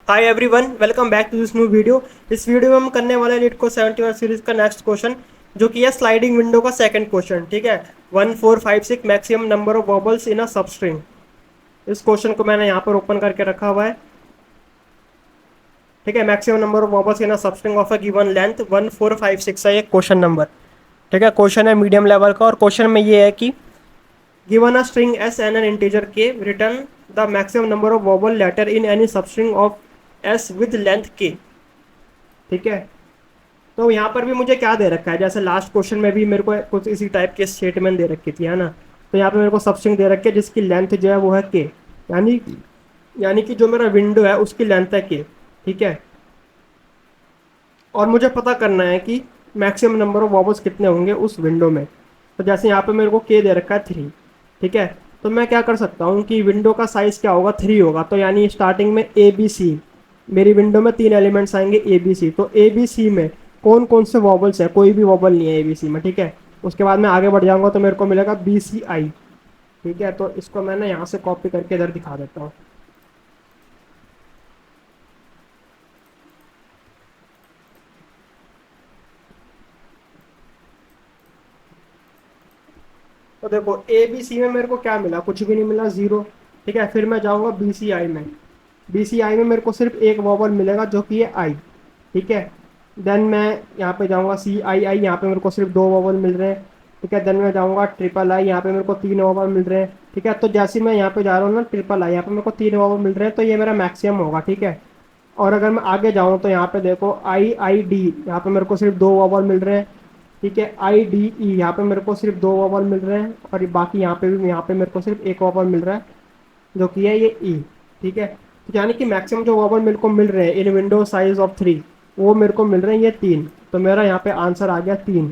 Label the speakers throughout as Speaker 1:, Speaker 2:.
Speaker 1: Hi everyone, welcome back to this new video. इस video में हम करने वाले हैं लीड को 71 सीरीज का नेक्स्ट क्वेश्चन, जो कि है स्लाइडिंग विंडो का सेकंड क्वेश्चन। ठीक है, 1456 maximum number of वॉबल्स in a substring. इस क्वेश्चन को मैंने यहाँ पर ओपन करके रखा हुआ है। ठीक है, maximum number of वॉबल्स in a substring of a given length 1456 है ये क्वेश्चन नंबर। ठीक है, क्वेश्चन है मीडियम लेवल का, और क्वेश्चन में ये है कि given a string S and an integer K, return the maximum number of vowel letters in any substring of S with length K. ठीक है, तो यहाँ पर भी मुझे क्या दे रखा है, जैसे लास्ट क्वेश्चन में भी मेरे को कुछ इसी टाइप के स्टेटमेंट दे रखी थी, है ना। तो यहाँ पे मेरे को सबस्ट्रिंग दे रखी है जिसकी लेंथ जो है वो है के, यानी यानी कि जो मेरा विंडो है उसकी लेंथ है के। ठीक है, और मुझे पता करना है कि मैक्सिमम नंबर ऑफ वॉबल्स कितने होंगे उस विंडो में। तो जैसे यहाँ पे मेरे को के दे रखा है 3। ठीक है, तो मैं क्या कर सकता हूँ कि विंडो का साइज़ क्या होगा, 3 होगा। तो यानी स्टार्टिंग में ए बी सी, मेरी विंडो में 3 एलिमेंट्स आएंगे ए बी सी। तो ए बी सी में कौन कौन से वॉबल्स है, कोई भी वॉबल नहीं है ए बी सी में। ठीक है, उसके बाद मैं आगे बढ़ जाऊँगा तो मेरे को मिलेगा बी सी आई। ठीक है, तो इसको मैं ना यहाँ से कॉपी करके इधर दिखा देता हूँ। तो देखो ए बी सी में मेरे को क्या मिला, कुछ भी नहीं मिला, जीरो। ठीक है, फिर मैं जाऊंगा बी सी आई में। बी सी आई में मेरे को सिर्फ एक वॉवल मिलेगा जो कि है आई। ठीक है, देन मैं यहाँ पे जाऊंगा सी आई आई, यहाँ पे मेरे को सिर्फ 2 वॉवल मिल रहे हैं। ठीक है, देन मैं जाऊंगा ट्रिपल आई, यहाँ पे मेरे को 3 वॉवल मिल रहे हैं। ठीक है, तो जैसे मैं यहाँ पे जा रहा हूँ ना ट्रिपल आई, यहाँ पे मेरे को 3 वॉवल मिल रहे हैं, तो ये मेरा मैक्सिमम होगा। ठीक है, और अगर मैं आगे जाऊँ तो यहाँ पे देखो आई आई डी, यहाँ पे मेरे को सिर्फ 2 वॉवल मिल रहे हैं। ठीक है, आई डी ई, यहाँ पे मेरे को सिर्फ 2 वॉवल मिल रहे हैं, और बाकी यहाँ पे भी यहाँ पे मेरे को सिर्फ एक वॉवल मिल रहा है जो कि है ये ई। ठीक है, तो यानी कि मैक्सिमम जो वॉवल मेरे को मिल रहे हैं इन विंडो साइज ऑफ 3, वो मेरे को मिल रहे हैं ये 3। तो मेरा यहाँ पे आंसर आ गया 3।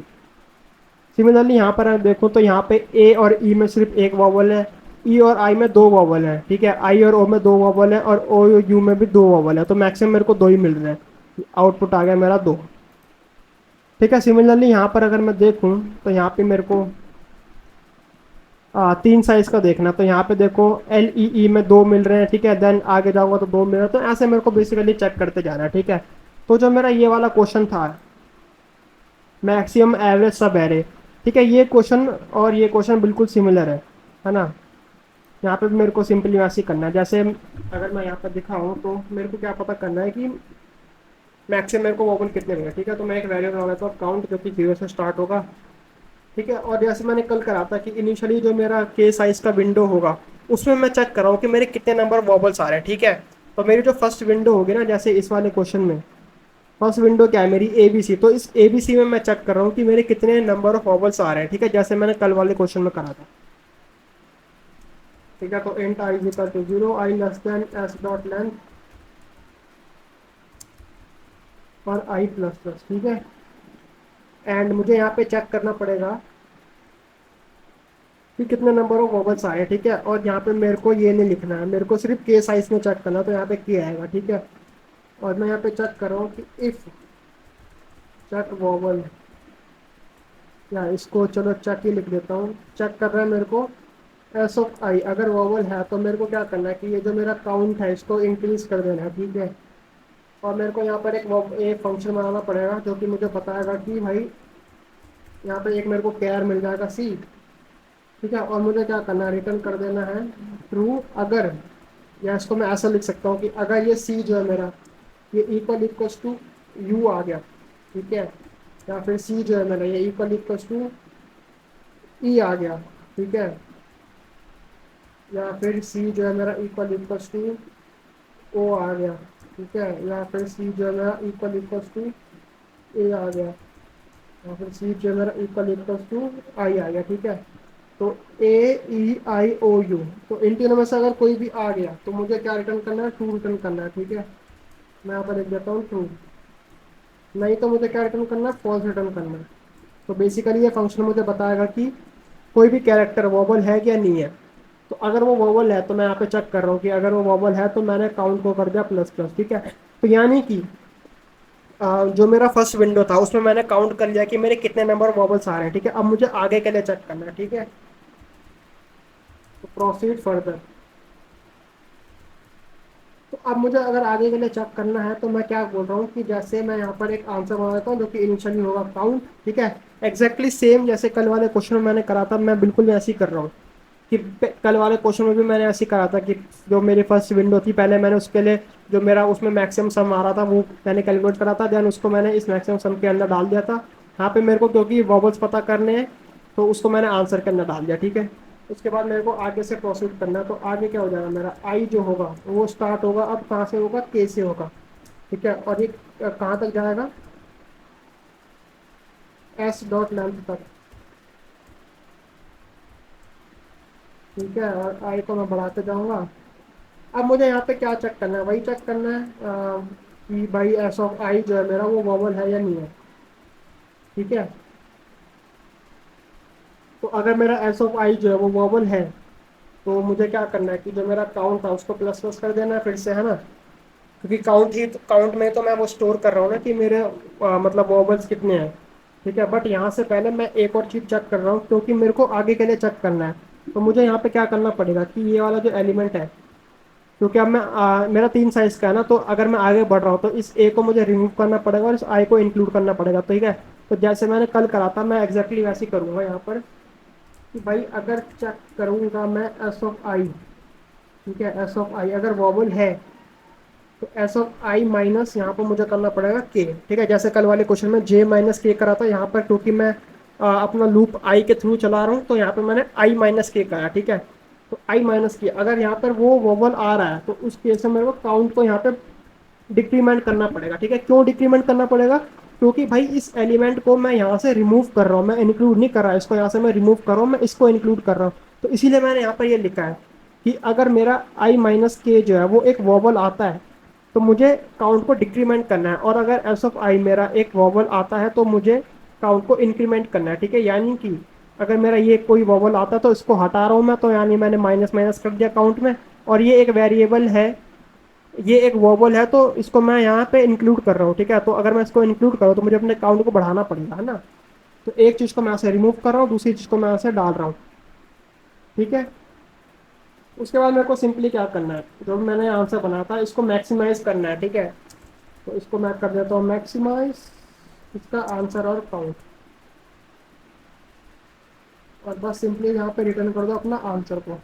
Speaker 1: सिमिलरली यहाँ पर अगर देखो तो यहाँ पे ए और ई में सिर्फ एक वॉवल है, ई और आई में 2 वॉवल है। ठीक है, आई और ओ में 2 वॉवल है, और ओ यू में भी 2 वॉवल है। तो मैक्सिमम मेरे को 2 ही मिल रहे हैं, आउटपुट आ गया मेरा 2। ठीक है, सिमिलरली यहाँ पर अगर मैं देखूँ तो यहाँ पे मेरे को 3 साइज का देखना। तो यहाँ पे देखो एल ई ई में 2 मिल रहे हैं। ठीक है, देन आगे जाऊँगा तो 2 मिल रहे हैं। तो ऐसे मेरे को बेसिकली चेक करते जाना है। ठीक है, तो जो मेरा ये वाला क्वेश्चन था, मैक्सिमम एवरेज सब एरे, ठीक है, ये क्वेश्चन और ये क्वेश्चन बिल्कुल सिमिलर है ना। यहाँ पे भी मेरे को सिंपली वैसे ही करना है। जैसे अगर मैं यहाँ पर दिखाऊँ तो मेरे को क्या पता करना है कि मैक्सिमम मेरे को वोबल कितने मिले। ठीक है, तो मैं एक वेरिएबल बना लेता हूँ काउंट, जो कि 0 से स्टार्ट होगा। ठीक है, और जैसे मैंने कल करा था कि इनिशियली जो मेरा के साइज का विंडो होगा उसमें मैं चेक कर रहा हूँ कि मेरे कितने नंबर वॉबल्स आ रहे हैं। ठीक है, तो मेरी जो फर्स्ट विंडो होगी ना, जैसे इस वाले क्वेश्चन में फर्स्ट विंडो क्या है मेरी ए बी सी, तो इस ए बी सी में मैं चेक कर रहा हूँ कि मेरे कितने नंबर ऑफ वॉबल्स आ रहे हैं। ठीक है, जैसे मैंने कल वाले क्वेश्चन में करा था। ठीक है, तो int I is equal to 0, I less than S dot length और आई प्लस प्लस। ठीक है, एंड मुझे यहाँ पे चेक करना पड़ेगा कि कितने नंबर ऑफ वॉबल्स आए हैं। ठीक है, और यहाँ पे मेरे को ये नहीं लिखना है, मेरे को सिर्फ के साइज में चेक करना है, तो यहाँ पे के आएगा। ठीक है, और मैं यहाँ पे चेक कर रहा हूँ कि इफ चेक वॉबल, या इसको चलो चेक ही लिख देता हूँ। चेक कर रहा है मेरे को एस ऑफ आई, अगर वॉवल है तो मेरे को क्या करना है कि ये जो मेरा काउंट है इसको इंक्रीज कर देना है। ठीक है, और मेरे को यहाँ पर एक फंक्शन बनाना पड़ेगा जो कि मुझे बताएगा कि भाई यहाँ पे एक मेरे को केयर मिल जाएगा सी। ठीक है, और मुझे क्या करना है, रिटर्न कर देना है ट्रू अगर, या इसको मैं ऐसा लिख सकता हूँ कि अगर ये सी जो है मेरा ये इक्वल इक्वल्स टू यू आ गया। ठीक है, या फिर सी जो है मेरा ये इक्वल इक्वल्स टू ई आ गया। ठीक है, या फिर सी जो है मेरा इक्वल इक्वल्स टू ओ आ गया। ठीक है, या फिर सी जो है मेरा इक्वल इक्वल्स टू ए आ गया, या फिर सी जो है मेरा इक्वल इक्वल्स टू आई आ गया। ठीक है, तो ए ई आई ओ यू, तो इन तीनों में से अगर कोई भी आ गया तो मुझे क्या रिटर्न करना है, ट्रू रिटर्न करना है। ठीक है, मैं यहाँ पर लिख देता हूँ ट्रू, नहीं तो मुझे क्या रिटर्न करना है, फॉल्स रिटर्न करना है। तो बेसिकली ये फंक्शन मुझे बताएगा कि कोई भी कैरेक्टर वॉबल है या नहीं है। तो अगर वो वॉबल है तो मैं यहाँ पे चेक कर रहा हूँ कि अगर वो वॉबल है तो मैंने काउंट को कर दिया प्लस प्लस। ठीक है, तो यानी कि जो मेरा फर्स्ट विंडो था उसमें मैंने काउंट कर लिया कि मेरे कितने नंबर वॉबल्स आ रहे हैं। ठीक है, अब मुझे आगे के लिए चेक करना है। ठीक है, तो प्रोसीड फर्दर। तो अब मुझे अगर आगे के लिए चेक करना है तो मैं क्या बोल रहा हूँ कि जैसे मैं यहाँ पर एक आंसर बना देता हूँ जो कि इनिशियली होगा काउंट, ठीक है। एग्जैक्टली सेम जैसे कल वाले क्वेश्चन में मैंने करा था, मैं बिल्कुल वैसे ही कर रहा हूँ कि कल वाले क्वेश्चन में भी मैंने ऐसे ही करा था कि जो मेरी फर्स्ट विंडो थी पहले मैंने उसके लिए जो मेरा उसमें मैक्सिमम सम आ रहा था वो मैंने कैलकुलेट करा था, देन उसको मैंने इस मैक्सिमम सम के अंदर डाल दिया था। यहाँ पे मेरे को क्योंकि वॉबल्स पता करने हैं तो उसको मैंने आंसर के अंदर डाल दिया, ठीक है। उसके बाद मेरे को आगे से प्रोसीड करना है, तो आगे क्या हो जाएगा मेरा आई जो होगा वो स्टार्ट होगा, अब कहाँ से होगा, के से होगा, ठीक है। और ये कहाँ तक जाएगा, एस डॉट लेंथ तक, ठीक है। और आई को मैं बढ़ाते जाऊंगा। अब मुझे यहाँ पे क्या चेक करना है, वही चेक करना है कि भाई एस ऑफ आई जो है मेरा वो वॉवल है या नहीं है, ठीक है। तो अगर मेरा एस ऑफ आई जो है वो वॉवल है तो मुझे क्या करना है कि जो मेरा काउंट था उसको प्लस प्लस कर देना है फिर से, है ना। क्योंकि काउंट में तो मैं वो स्टोर कर रहा हूँ ना कि मेरे मतलब वॉवल्स कितने हैं, ठीक है। बट यहाँ से पहले मैं एक और चीज़ चेक कर रहा हूँ क्योंकि मेरे को आगे के लिए चेक करना है। तो मुझे यहाँ पे क्या करना पड़ेगा कि ये वाला जो एलिमेंट है, क्योंकि अब मेरा 3 साइज का है ना, तो अगर मैं आगे बढ़ रहा हूँ तो इस ए को मुझे रिमूव करना पड़ेगा और इस आई को इंक्लूड करना पड़ेगा, ठीक है। तो जैसे मैंने कल करा था मैं एग्जैक्टली वैसे ही करूँगा यहाँ पर कि भाई अगर चेक करूँगा मैं एस ऑफ आई, ठीक है। एस ऑफ आई अगर वॉवल है तो एस ऑफ आई माइनस यहाँ पर मुझे करना पड़ेगा के, ठीक है। जैसे कल वाले क्वेश्चन में जे माइनस के करा था, यहाँ पर क्योंकि मैं अपना लूप आई के थ्रू चला रहा हूँ तो यहाँ पर मैंने आई माइनस के करा, ठीक है। तो आई माइनस के अगर यहाँ पर वो वोबल आ रहा है तो उस केस में मेरे को काउंट को यहाँ पे डिक्रीमेंट करना पड़ेगा, ठीक है। क्यों डिक्रीमेंट करना पड़ेगा, क्योंकि भाई इस एलिमेंट को मैं यहाँ से रिमूव कर रहा हूँ, मैं इंक्लूड नहीं कर रहा इसको, यहाँ से मैं रिमूव कर रहा हूँ, मैं इसको इंक्लूड कर रहा हूँ। तो इसीलिए मैंने यहाँ पर ये लिखा है कि अगर मेरा आई माइनस के जो है वो एक वॉबल आता है तो मुझे काउंट को डिक्रीमेंट करना है, और अगर एस ऑफ आई मेरा एक वॉबल आता है तो मुझे काउंट को इंक्रीमेंट करना है, ठीक है। यानी कि अगर मेरा ये कोई वॉबल आता है तो इसको हटा रहा हूँ मैं, तो यानी मैंने माइनस माइनस कर दिया काउंट में। और ये एक वेरिएबल है, ये एक वॉबल है तो इसको मैं यहाँ पे इंक्लूड कर रहा हूँ, ठीक है। तो अगर मैं इसको इंक्लूड करूँ तो मुझे अपने काउंट को बढ़ाना पड़ेगा, है ना। तो एक चीज़ को मैं यहाँ से रिमूव कर रहा हूँ, दूसरी चीज़ को मैं यहाँ से डाल रहा हूँ, ठीक है। उसके बाद मेरे को सिंपली क्या करना है, जो मैंने आंसर बनाया था इसको मैक्सिमाइज करना है, ठीक है। तो इसको मैं कर देता हूँ मैक्सिमाइज, इसका आंसर और काउंट, और बस सिंपली यहाँ पे रिटर्न कर दो अपना आंसर को।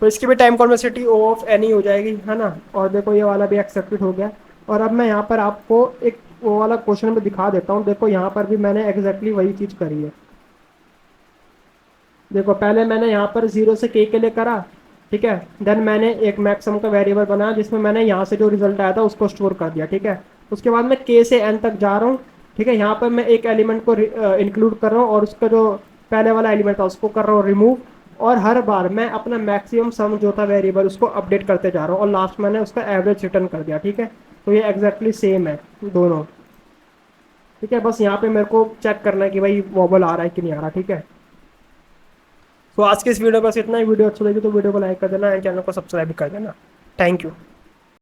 Speaker 1: तो इसकी भी time complexity O of N ही हो जाएगी, है ना। और देखो ये वाला भी एक्सेप्टेड हो गया। और अब मैं यहाँ पर आपको एक वो वाला क्वेश्चन में दिखा देता हूँ, देखो यहाँ पर भी मैंने एग्जैक्टली वही चीज़ करी है। देखो पहले मैंने यहाँ पर 0 से के लिए करा, ठीक है। देन मैंने एक मैक्सिमम का वेरिएबल बनाया जिसमें मैंने यहाँ से जो रिजल्ट आया था उसको स्टोर कर दिया, ठीक है। उसके बाद मैं के से एन तक जा रहा हूँ, ठीक है। यहाँ पर मैं एक एलिमेंट को इंक्लूड कर रहा हूँ और उसका जो पहले वाला एलिमेंट था उसको कर रहा हूँ रिमूव। और हर बार मैं अपना मैक्सिमम सम जो था वेरिएबल उसको अपडेट करते जा रहा हूँ और लास्ट मैंने उसका एवरेज रिटर्न कर दिया, ठीक है। तो ये एग्जैक्टली सेम है दोनों, ठीक है। बस यहाँ पे मेरे को चेक करना है कि भाई वॉबल आ रहा है कि नहीं आ रहा, ठीक है। तो आज के इस वीडियो बस इतना ही। वीडियो अच्छा लगी तो वीडियो को लाइक कर देना एंड चैनल को सब्सक्राइब कर देना। Thank you.